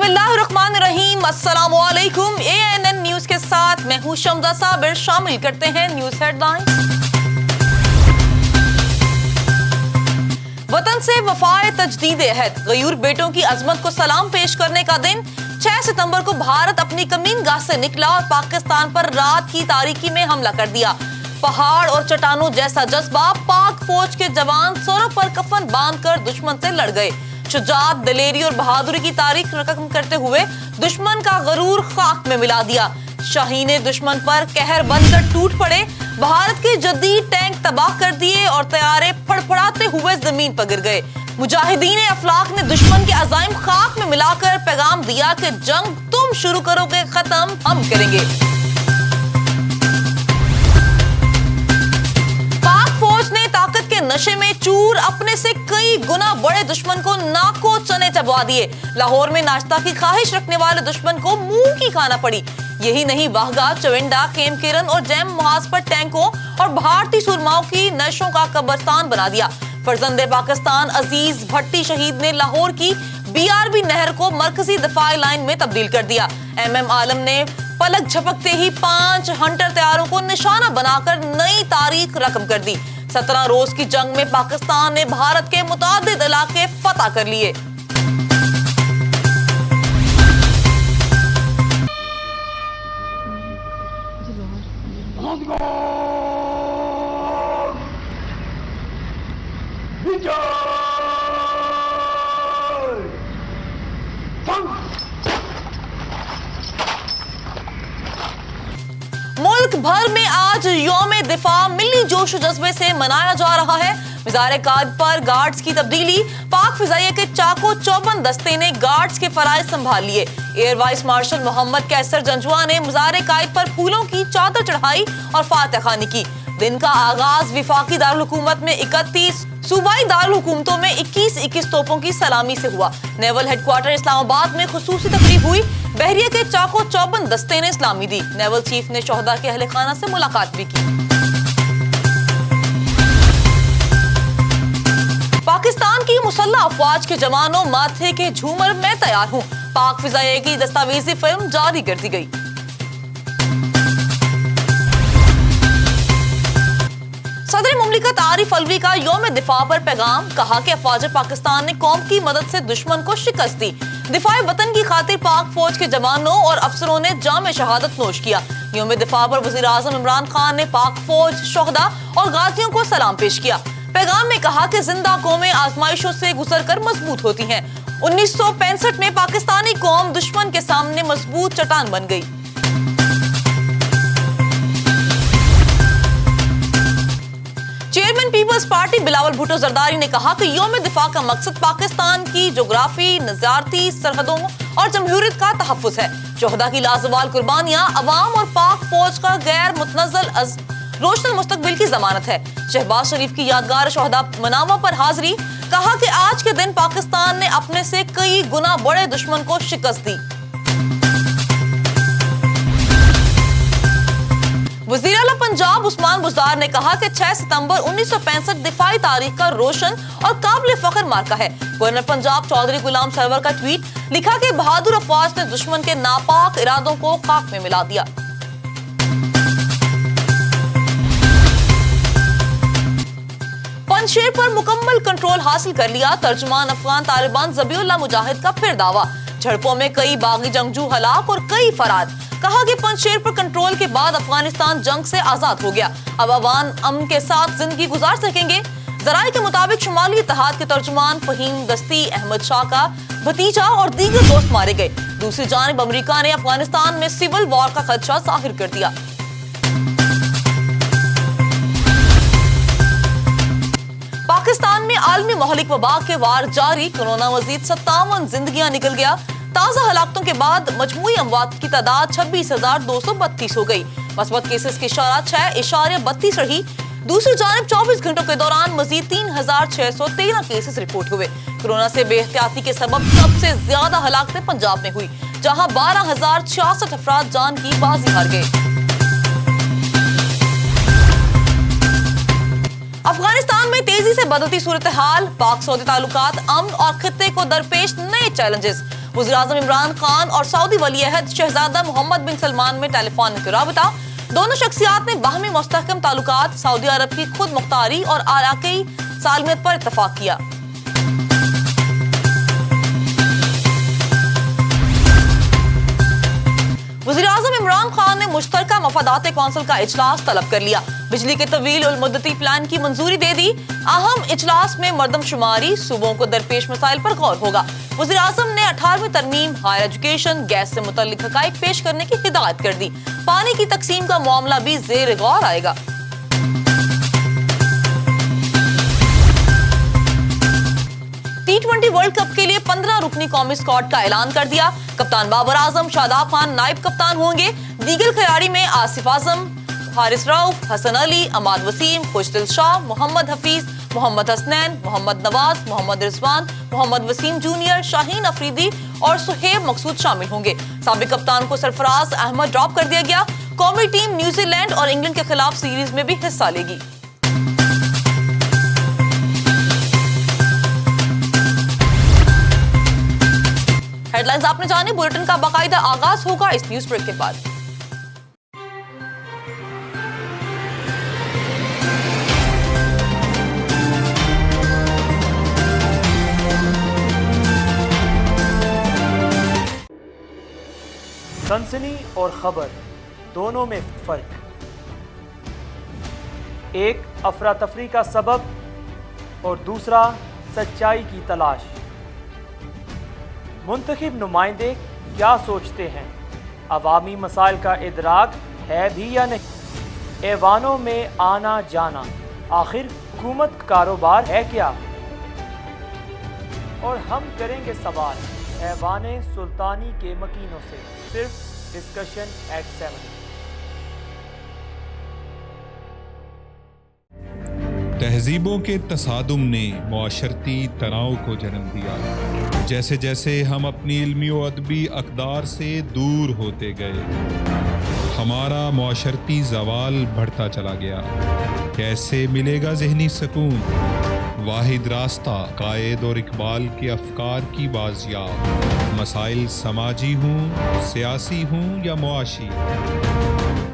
बिस्मिल्लाहिर्रहमानिर्रहीम, अस्सलाम वालेकुम। ANN न्यूज के साथ मैं हूं शम्दा साबिर। शामिल करते हैं न्यूज हेडलाइंस। वतन से वफाए तजदीद अहद, गयूर बेटों की अजमत को सलाम पेश करने का दिन। 6 सितंबर को भारत अपनी कमीनगाह से निकला और पाकिस्तान पर रात की तारीकी में हमला कर दिया। पहाड़ और चट्टानों जैसा जज्बा, पाक फौज के जवान सरों पर कफन बांधकर दुश्मन से लड़ गए। शुजाअत, दलेरी और बहादुरी की तारीख रकम करते हुए दुश्मन का गरूर खाक में मिला दिया। शाहीने दुश्मन पर कहर बनकर टूट पड़े। भारत के जदीद टैंक तबाह कर दिए और तैयारे फड़फड़ाते हुए जमीन पर गिर गए। मुजाहिदीन अफलाक ने दुश्मन के अज़ाइम खाक में मिलाकर पैगाम दिया कि जंग तुम शुरू करोगे, खत्म हम करेंगे। फौज ने ताकत के नशे में चूर अपने से कई गुना बड़े दुश्मन को नाको चने चबवा दिए। लाहौर में नाश्ता की ख्वाहिश रखने वाले दुश्मन को मुंह की खाना पड़ी। यही नहीं, वाहगा, चविंडा, खेम किरन और जैम मुहाज पर टैंकों और भारतीय सुरमाओं की नशों का कब्रिस्तान बना दिया। फर्जंदे पाकिस्तान अजीज भट्टी शहीद ने लाहौर की BRB नहर को मरकजी दफाई लाइन में तब्दील कर दिया। MM आलम ने पलक झपकते ही 5 हंटर तैयारों को निशाना बनाकर नई तारीख रकम कर दी। 17 रोज की जंग में पाकिस्तान ने भारत के मुतादिद इलाके फतह कर लिए। मुल्क भर में आज यौम दिफा मिली जोश जज्बे से मनाया जा रहा है। वज़ारे कायद पर गार्ड्स की तब्दीली, पाक फिजाइया के चाको चौबंद दस्ते ने गार्ड्स के फराइज संभाल लिए। Air vice marshal Mohammad Kaiser Janjua ने वज़ारे कायद पर फूलों की चादर चढ़ाई और फातह खानी की। दिन का आगाज विफाकी दारुल हुकूमत में 31, सूबाई दारुल हुकूमतों में 21 तोपों की सलामी से हुआ। नेवल हेडक्वार्टर इस्लामाबाद में खुसूसी तकरीब हुई। बहरिया के चाको चौबंद दस्ते ने सलामी दी। नेवल चीफ ने शोहदा के अहले खाना से मुलाकात भी की। पाकिस्तान की मुसल्लह अफवाज के जवानों, माथे के झूमर में तैयार हूँ। पाक फिजाइया की दस्तावेजी फिल्म जारी कर दी गई। सदर मुमलिकत आरिफ अलवी का यौम दिफा पर पैगाम, कहा कि अफवाज पाकिस्तान ने कौम की मदद से दुश्मन को शिकस्त दी। दिफाए वतन की खातिर पाक फौज के जवानों और अफसरों ने जाम शहादत नोश किया। यौम दिफा पर वज़ीर आज़म इमरान खान ने पाक फौज, शोहदा और गाजियों को सलाम पेश किया। पैगाम में कहा कि जिंदा कौमें आजमाइशों से गुजर कर मजबूत होती हैं। 1965 में पाकिस्तानी कौम दुश्मन के सामने मजबूत चट्टान बन गई। चेयरमैन पीपल्स पार्टी बिलावल भुट्टो जरदारी ने कहा कि यौम दिफा का मकसद पाकिस्तान की जोग्राफी, नज़ारती सरहदों और जमहूरियत का तहफ़्फ़ुज़ है। शोहदा की लाजवाल कुर्बानियां अवाम और पाक फौज का गैर मुतनज़्ज़ल रोशन मुस्तकबिल की जमानत है। शहबाज शरीफ की यादगार शोहदा मनावा पर हाजिरी, कहा कि आज के दिन पाकिस्तान ने अपने से कई गुना बड़े दुश्मन को शिकस्त दी। वज़ीर आला पंजाब उस्मान बुज़दार ने कहा कि 6 सितंबर 1965 दिफाई तारीख का रोशन और काबिल फख्र मार्का है। गवर्नर पंजाब चौधरी गुलाम सरवर का ट्वीट, लिखा कि बहादुर अफवाज ने दुश्मन के नापाक इरादों को खाक में मिला दिया। पंजशेर पर मुकम्मल कंट्रोल हासिल कर लिया। तर्जुमान अफगान तालिबान ज़बीउल्लाह मुजाहिद का फिर दावा, झड़पों में कई बागी जंगजू हलाक और कई फरार। कहा कि पंजशेर पर कंट्रोल के बाद अफगानिस्तान जंग से आजाद हो गया। अब अवाम अमन के साथ जिंदगी गुजार सकेंगे। जराये के मुताबिक शुमाली इत्तेहाद के तर्जुमान फहीम दस्ती, अहमद शाह का भतीजा और दीगर दोस्त मारे गए। दूसरी जानिब अमेरिका ने अफगानिस्तान में सिविल वॉर का खदशा जाहिर कर दिया। पाकिस्तान में आलमी महलिक वबा के वार जारी। कोरोना मजीद 57 जिंदगियां निकल गया। ताज़ा हलाकतों के बाद मजमूई अमवात की तादाद 26,232 हो गई। मस्बत केसेस की शरह 6.32 रही। दूसरी जानिब 24 घंटों के दौरान मजीद 3,613 केसेस रिपोर्ट हुए। कोरोना से बेहतियाती के सबब सबसे ज्यादा हलाकतें पंजाब में हुई, जहां 12,066 अफराद जान की बाजी हार गए। अफगानिस्तान में तेजी से बदलती सूरत हाल, पाक सऊदी ताल्लुकात, अमन और खित्ते को दरपेश नए चैलेंजेस। वज़ीर-ए-आज़म इमरान खान और सऊदी वली अहद शहजादा मोहम्मद बिन सलमान में टेलीफोनिक राबता। दोनों शख्सियात ने बाहमी मुस्तहकम ताल्लुकात, सऊदी अरब की खुद मुख्तारी और इलाकाई सालमियत पर इत्तफाक किया। वज़ीर-ए-आज़म इमरान खान ने मुश्तरका मफादात कौंसिल का इजलास तलब कर लिया। बिजली के तवील उल मुद्दती प्लान की मंजूरी दे दी। अहम इजलास में मर्दमशुमारी, सूबों को दरपेश मसाइल पर गौर होगा। वज़ीर-ए-आज़म ने 18वीं तरमीम, हायर एजुकेशन, गैस से मुतल्लिक हक़ाइक़ पेश करने की हिदायत कर दी। पानी की तकसीम का मामला भी ज़ेर गौर आएगा। T20 वर्ल्ड कप के लिए 15 रुकनी कौमी स्क्वाड का ऐलान कर दिया। कप्तान बाबर आजम, शादाब खान नायब कप्तान होंगे। दीगर खिलाड़ी में आसिफ आजम, हारिस रऊफ, हसन अली, अमाद वसीम, खुशदिल शाह, मोहम्मद हफीज, मोहम्मद हसनैन, मोहम्मद नवाज, मोहम्मद रिजवान, मोहम्मद वसीम जूनियर, शाहीन अफरीदी और सुहेब मकसूद शामिल होंगे। साबिक कप्तान को सरफराज अहमद ड्रॉप कर दिया गया। कौमी टीम न्यूजीलैंड और इंग्लैंड के खिलाफ सीरीज में भी हिस्सा लेगी। हेडलाइंस आपने जानी। बुलेटिन का बाकायदा आगाज होगा इस न्यूज ब्रेक के बाद। सनसनी और खबर दोनों में फर्क। एक अफरा तफरी का सबब और दूसरा सच्चाई की तलाश। मुंतखब नुमाइंदे क्या सोचते हैं? अवामी मसाइल का इदराक है भी या नहीं? ऐवानों में आना जाना आखिर हुकूमत कारोबार है क्या? और हम करेंगे सवाल ऐवाने सुल्तानी के मकीनों से, सिर्फ डिस्कशन एट 7। तहजीबों के तसादुम ने मुआशरती तनाव को जन्म दिया। जैसे जैसे हम अपनी इल्मी व अदबी अक़दार से दूर होते गए, हमारा मुआशरती ज़वाल बढ़ता चला गया। कैसे मिलेगा ज़हनी सुकून? वाहिद रास्ता कायद और इकबाल के अफकार की बाज़ियाब, मसाइल समाजी हों, सियासी हों या मुआशी।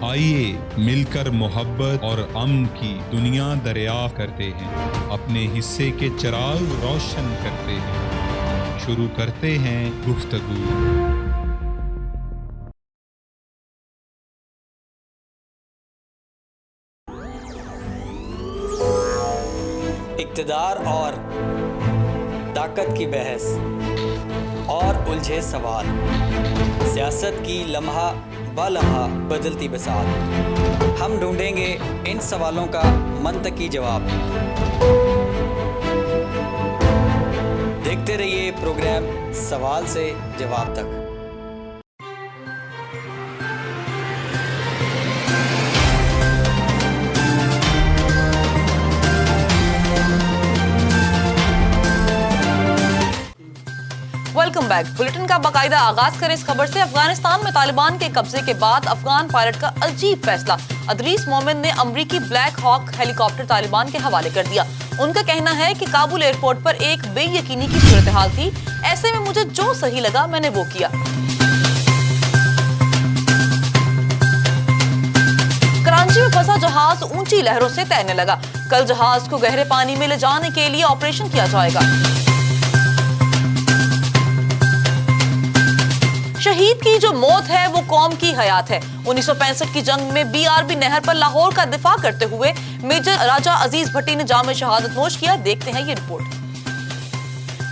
आइए मिलकर मोहब्बत और अमन की दुनिया दरियाफ़्त करते हैं, अपने हिस्से के चिराग रोशन करते हैं। शुरू करते हैं गुफ्तगू। इक़्तिदार और ताकत की बहस और उलझे सवाल, सियासत की लम्हा बलम्हा बदलती बसात। हम ढूंढेंगे इन सवालों का मंतकी जवाब। देखते रहिए प्रोग्राम सवाल से जवाब तक। Welcome back. बुलेटिन का बाकायदा आगाज करें इस खबर से। अफगानिस्तान में तालिबान के कब्जे के बाद अफगान पायलट का अजीब फैसला। अदरीस मोमिन ने अमरीकी ब्लैक हॉक हेलीकॉप्टर तालिबान के हवाले कर दिया। उनका कहना है कि काबुल एयरपोर्ट पर एक बेयकीनी की सूरत हाल थी, ऐसे में मुझे जो सही लगा मैंने वो किया। कराची में फंसा जहाज ऊंची लहरों से तैरने लगा। कल जहाज को गहरे पानी में ले जाने के लिए ऑपरेशन किया जाएगा। शहीद की जो मौत है वो कौम की हयात है। 1965 की जंग में बीआरबी नहर पर लाहौर का दिफा करते हुए मेजर राजा अजीज भट्टी ने जाम शहादत नोश किया। देखते हैं ये रिपोर्ट।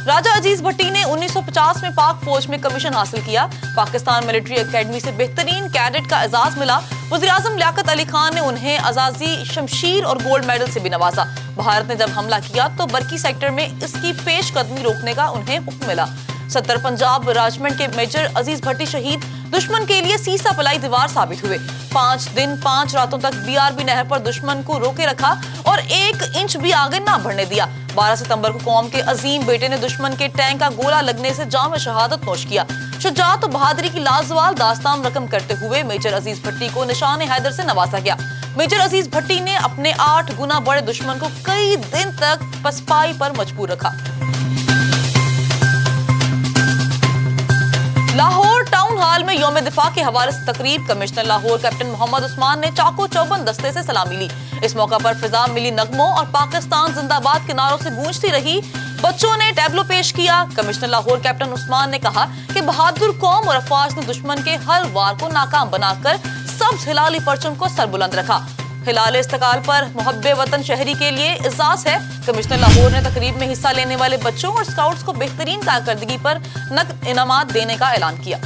राजा अजीज भट्टी ने 1950 में पाक फौज में कमीशन हासिल किया। पाकिस्तान मिलिट्री एकेडमी से बेहतरीन कैडेट का एजाज मिला। वज़ीर-ए-आज़म लियाकत अली खान ने उन्हें अजाजी शमशीर और गोल्ड मेडल से भी नवाजा। भारत ने जब हमला किया तो बरकी सेक्टर में इसकी पेशकदमी रोकने का उन्हें हुक्म मिला। 70 पंजाब रेजिमेंट के मेजर अजीज भट्टी शहीद दुश्मन के लिए सीसा पलाई दीवार साबित हुए। 5 दिन 5 रातों तक बीआरबी नहर पर दुश्मन को रोके रखा और 1 इंच भी आगे ना बढ़ने दिया। 12 सितंबर को कौम के अजीम बेटे ने दुश्मन के टैंक का गोला लगने से जाम शहादत नोश किया। शुजाअत और बहादुरी की लाजवाल दास्तान रकम करते हुए मेजर अजीज भट्टी को निशान हैदर से नवाजा गया। मेजर अजीज भट्टी ने अपने 8 गुना बड़े दुश्मन को कई दिन तक पसपाई पर मजबूर रखा। لاہور ٹاؤن ہال میں یوم دفاع کے حوالے سے تقریب، کمشنر لاہور کیپٹن محمد عثمان نے چاقو چوبند دستے سے سلامی لی۔ اس موقع پر فضا ملی نغموں اور پاکستان زندہ باد کے نعروں سے گونجتی رہی۔ بچوں نے ٹیبلو پیش کیا۔ کمشنر لاہور کیپٹن عثمان نے کہا کہ بہادر قوم اور افواج نے دشمن کے ہر وار کو ناکام بنا کر سبز ہلالی پرچم کو سربلند رکھا۔ ہلال استقلال پر محب وطن شہری کے لیے اعزاز ہے۔ کمشنر لاہور نے تقریب میں حصہ لینے والے بچوں اور اسکاؤٹس کو بہترین کارکردگی پر نقد انعامات دینے کا اعلان کیا۔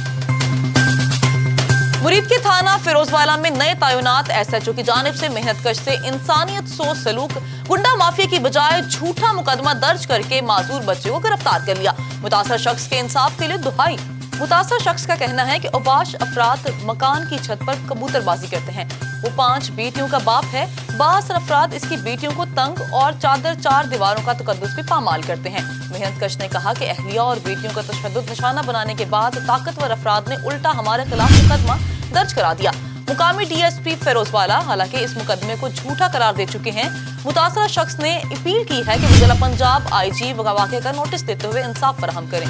مرید کے تھانہ فیروز والا میں نئے تعینات ایس ایچ او کی جانب سے محنت کش سے انسانیت سوز سلوک گنڈا مافیا کی بجائے جھوٹا مقدمہ درج کر کے معذور بچے کو گرفتار کر لیا۔ متاثرہ شخص کے انصاف کے لیے دہائی۔ متاثرہ شخص کا کہنا ہے کہ اوباش افراد مکان کی چھت پر کبوتر بازی کرتے ہیں۔ وہ 5 بیٹیوں کا باپ ہے۔ بعض افراد اس کی بیٹیوں کو تنگ اور چادر 4 دیواروں کا تقدس بھی پامال کرتے ہیں۔ محنت کش نے کہا کہ اہلیہ اور بیٹیوں کا تشدد نشانہ بنانے کے بعد طاقتور افراد نے الٹا ہمارے خلاف مقدمہ درج کرا دیا۔ مقامی ڈی ایس پی فیروز والا حالانکہ اس مقدمے کو جھوٹا قرار دے چکے ہیں۔ متاثرہ شخص نے اپیل کی ہے کہ ضلع پنجاب آئی جی واقعے کا نوٹس دیتے ہوئے انصاف فراہم کریں۔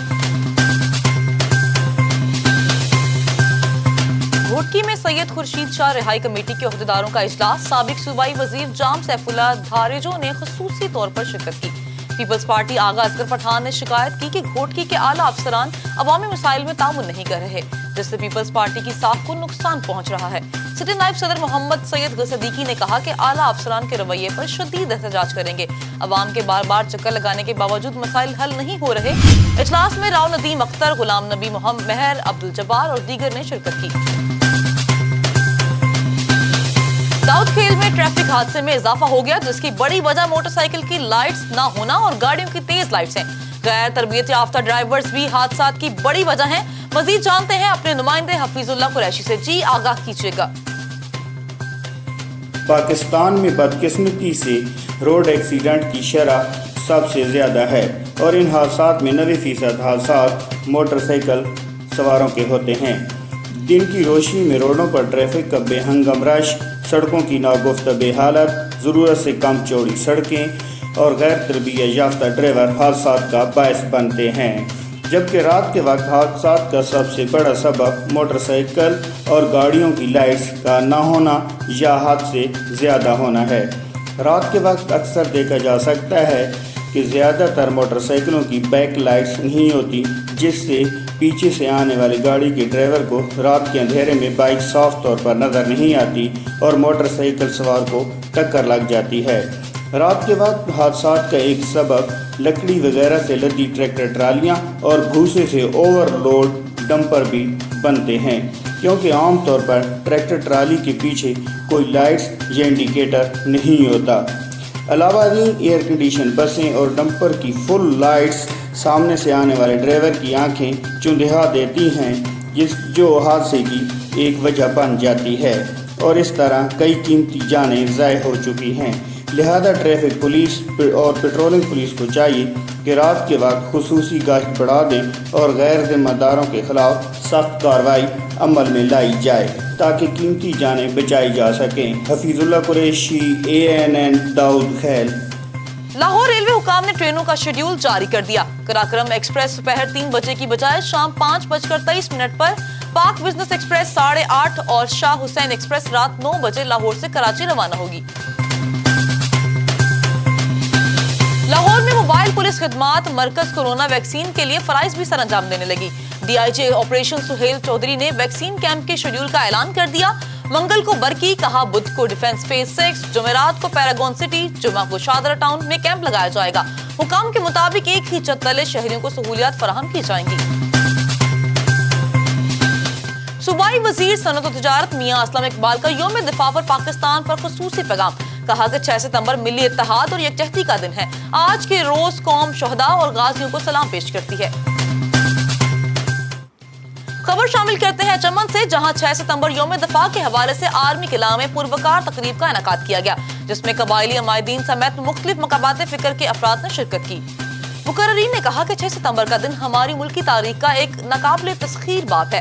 گھوٹکی میں سید خورشید شاہ رہائی کمیٹی کے عہدیداروں کا اجلاس، سابق صوبائی وزیر جام سیف اللہ دھاریجو نے خصوصی طور پر شرکت کی۔ پیپلز پارٹی آغا اصغر پٹھان نے شکایت کی کہ گھوٹکی کے اعلیٰ افسران عوامی مسائل میں تعاون نہیں کر رہے، جس سے پیپلز پارٹی کی ساکھ کو نقصان پہنچ رہا ہے۔ سٹی نائب صدر محمد سید صدیقی نے کہا کہ اعلیٰ افسران کے رویے پر شدید احتجاج کریں گے۔ عوام کے بار بار چکر لگانے کے باوجود مسائل حل نہیں ہو رہے۔ اجلاس میں راؤ ندیم اختر، غلام نبی محمد مہر، عبدالجبار اور دیگر نے شرکت کی۔ داؤد کھیل میں ٹریفک حادثے میں اضافہ ہو گیا، جس کی بڑی وجہ موٹر سائیکل کی لائٹس نہ ہونا اور گاڑیوں کی تیز لائٹس ہیں۔ غیر تربیت یافتہ ڈرائیورز بھی حادثات کی بڑی وجہ ہیں۔ مزید جانتے ہیں اپنے نمائندے حفیظ اللہ قریشی سے۔ جی آگاہ کیجیے گا۔ پاکستان میں بدقسمتی سے روڈ ایکسیڈنٹ کی شرح سب سے زیادہ ہے اور ان حادثات میں 90% حادثات موٹر سائیکل سواروں کے ہوتے ہیں۔ دن کی روشنی میں روڈوں پر ٹریفک کا بے ہنگم رش، سڑکوں کی ناگفتہ حالت، ضرورت سے کم چوڑی سڑکیں اور غیر تربیت یافتہ ڈرائیور حادثات کا باعث بنتے ہیں، جبکہ رات کے وقت حادثات کا سب سے بڑا سبب موٹر سائیکل اور گاڑیوں کی لائٹس کا نہ ہونا یا حد سے زیادہ ہونا ہے۔ رات کے وقت اکثر دیکھا جا سکتا ہے کہ زیادہ تر موٹر سائیکلوں کی بیک لائٹس نہیں ہوتی، جس سے پیچھے سے آنے والی گاڑی کے ڈرائیور کو رات کے اندھیرے میں بائک صاف طور پر نظر نہیں آتی اور موٹر سائیکل سوار کو ٹکر لگ جاتی ہے۔ رات کے وقت حادثات کا ایک سبب لکڑی وغیرہ سے لدی ٹریکٹر ٹرالیاں اور بھوسے سے اوور لوڈ ڈمپر بھی بنتے ہیں، کیونکہ عام طور پر ٹریکٹر ٹرالی کے پیچھے کوئی لائٹس یا انڈیکیٹر نہیں ہوتا۔ علاوہ ازیں ایئر کنڈیشن بسیں اور ڈمپر کی فل لائٹس سامنے سے آنے والے ڈرائیور کی آنکھیں چندھا دیتی ہیں، جو حادثے کی ایک وجہ بن جاتی ہے اور اس طرح کئی قیمتی جانیں ضائع ہو چکی ہیں۔ لہذا ٹریفک پولیس اور پیٹرولنگ پولیس کو چاہیے کہ رات کے وقت خصوصی گشت بڑھا دیں اور غیر ذمہ داروں کے خلاف سخت کارروائی عمل میں لائی جائے تاکہ قیمتی جانیں بچائی جا سکیں۔ حفیظ اللہ قریشی، ANN داؤد کھیل۔ لاہور ریلوے حکام نے ٹرینوں کا شیڈیول جاری کر دیا۔ قراقرم ایکسپریس دوپہر 3 بجے کی بجائے شام 5:23 پر، پاک بزنس ایکسپریس 8:30 اور شاہ حسین ایکسپریس رات 9 بجے لاہور سے کراچی روانہ ہوگی۔ لاہور میں موبائل پولیس خدمات مرکز کورونا ویکسین کے لیے فرائض بھی سر انجام دینے لگی۔ D I G operation Sohail Chaudhry نے ویکسین کیمپ کے شیڈیول کا اعلان کر دیا۔ منگل کو برکی، کہا بدھ کو ڈیفنس فیز 6، جمعرات کو پیراگون سٹی، جمعہ کو شادرہ ٹاؤن میں کیمپ لگایا جائے گا۔ حکام کے مطابق ایک ہی چھت تلے شہریوں کو سہولیات فراہم کی جائیں گی۔ صوبائی وزیر صنعت و تجارت میاں اسلم اقبال کا یوم دفاع پر پاکستان پر خصوصی پیغام، کہا کہ 6 ستمبر ملی اتحاد اور یکجہتی کا دن ہے۔ آج کے روز قوم شہداء اور غازیوں کو سلام پیش کرتی ہے۔ خبر شامل کرتے ہیں چمن سے، جہاں 6 ستمبر یوم دفاع کے حوالے سے آرمی قلعہ میں پروکار تقریب کا انعقاد کیا گیا، جس میں قبائلی عمائدین سمیت مختلف مکاتب فکر کے افراد نے شرکت کی۔ مقررین نے کہا کہ 6 ستمبر کا دن ہماری ملکی تاریخ کا ایک ناقابل تسخیر باب ہے،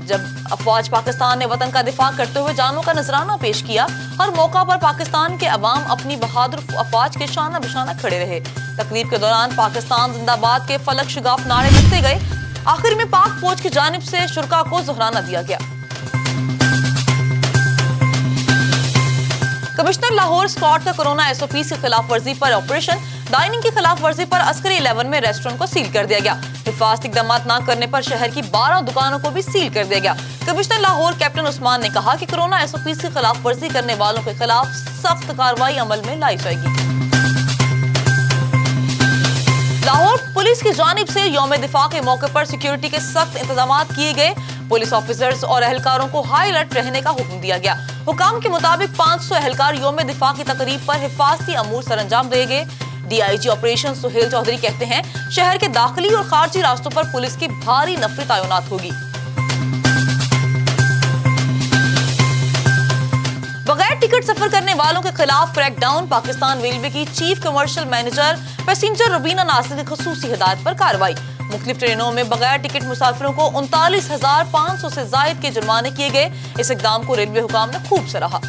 جب افواج پاکستان نے وطن کا دفاع کرتے ہوئے جانوں کا نذرانہ پیش کیا۔ ہر موقع پر پاکستان کے عوام اپنی بہادر افواج کے شانہ بشانہ کھڑے رہے۔ تقریب کے دوران پاکستان زندہ باد کے فلک شگاف نعرے لگتے گئے۔ آخر میں پاک فوج کی جانب سے شرکا کو ظہرانہ دیا گیا۔ کمشنر لاہور اسکواڈ کا کورونا ایس او پیز کی خلاف ورزی پر آپریشن ڈائننگ کی خلاف ورزی پر عسکری 11 میں ریسٹورنٹ کو سیل کر دیا گیا۔ حفاظتی اقدامات نہ کرنے پر شہر کی 12 دکانوں کو بھی سیل کر دیا گیا۔ کمشنر لاہور کیپٹن عثمان نے کہا کہ کورونا ایس او پیز کی خلاف ورزی کرنے والوں کے خلاف سخت کارروائی عمل میں لائی جائے گی۔ لاہور پولیس کی جانب سے یوم دفاع کے موقع پر سیکیورٹی کے سخت انتظامات کیے گئے۔ پولیس آفیسرز اور اہلکاروں کو ہائی الرٹ رہنے کا حکم دیا گیا۔ حکام کے مطابق 500 اہلکار یوم دفاع کی تقریب پر حفاظتی امور سر انجام دے گئے۔ D I G operation Sohail Chaudhry کہتے ہیں شہر کے داخلی اور خارجی راستوں پر پولیس کی بھاری نفری تعینات ہوگی۔ بغیر ٹکٹ سفر کرنے والوں کے خلاف کریک ڈاؤن، پاکستان ریلوے کی chief commercial manager passenger Rubina Nasir کی خصوصی ہدایت پر کارروائی۔ مختلف ٹرینوں میں بغیر ٹکٹ مسافروں کو 39,500 سے زائد کے جرمانے کیے گئے۔ اس اقدام کو ریلوے حکام نے خوب سراہا۔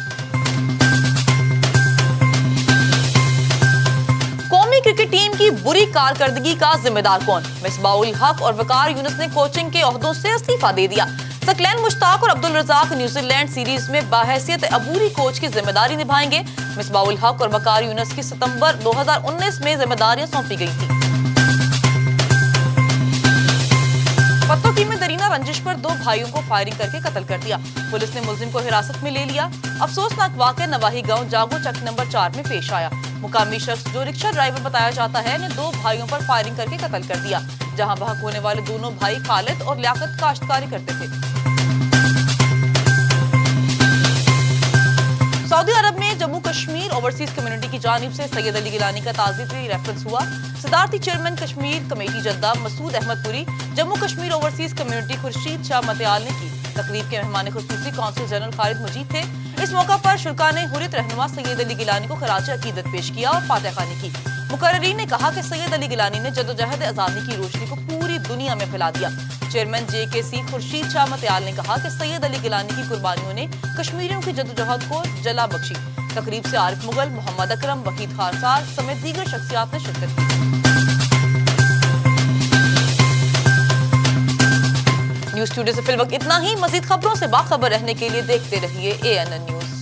قومی کرکٹ ٹیم کی بری کارکردگی کا ذمہ دار کون؟ مصباح الحق اور وقار یونس نے کوچنگ کے عہدوں سے استعفیٰ دے دیا۔ ثقلین مشتاق اور عبدالرزاق نیوزی لینڈ سیریز میں بحیثیت عبوری کوچ کی ذمہ داری نبھائیں گے۔ مصباح الحق اور وقار یونس کی ستمبر 2019 میں ذمہ داریاں سونپی گئی تھی۔ پتوکی میں درینہ رنجش پر 2 بھائیوں کو فائرنگ کر کے قتل کر دیا۔ پولیس نے ملزم کو حراست میں لے لیا۔ افسوسناک واقعہ نواحی گاؤں جاگو چک نمبر 4 میں پیش آیا۔ مقامی شخص جو رکشہ ڈرائیور بتایا جاتا ہے نے 2 بھائیوں پر فائرنگ کر کے قتل کر دیا۔ جہاں بحق ہونے والے دونوں بھائی خالد اور لیاقت کاشتکاری کرتے تھے۔ سعودی عرب میں جموں کشمیر اوورسیز کمیونٹی کی جانب سے سید علی گیلانی کا تعزیتی ریفرنس ہوا۔ صدارتی چیئرمین کشمیر کمیٹی جدہ مسعود احمد پوری، جموں کشمیر اوورسیز کمیونٹی خورشید شاہ متعال نے کی۔ تقریب کے مہمان خصوصی کونسل جنرل خالد مجید تھے۔ اس موقع پر شرکاء نے حریت رہنما سید علی گیلانی کو خراج عقیدت پیش کیا اور فاتح خوانی کی۔ مقررین نے کہا کہ سید علی گیلانی نے جدوجہد آزادی کی روشنی کو پوری دنیا میں پھیلا دیا۔ چیئرمین JKC خورشید شاہ متعال نے کہا کہ سید علی گیلانی کی قربانیوں نے کشمیریوں کی جدوجہد کو جلا بخشی۔ تقریب سے عارف مغل، محمد اکرم، وحید خارسار سمیت دیگر شخصیات نے شرکت کی۔ نیوز اسٹوڈیو سے فی الوقت اتنا ہی۔ مزید خبروں سے باخبر رہنے کے لیے دیکھتے رہیے ANN نیوز۔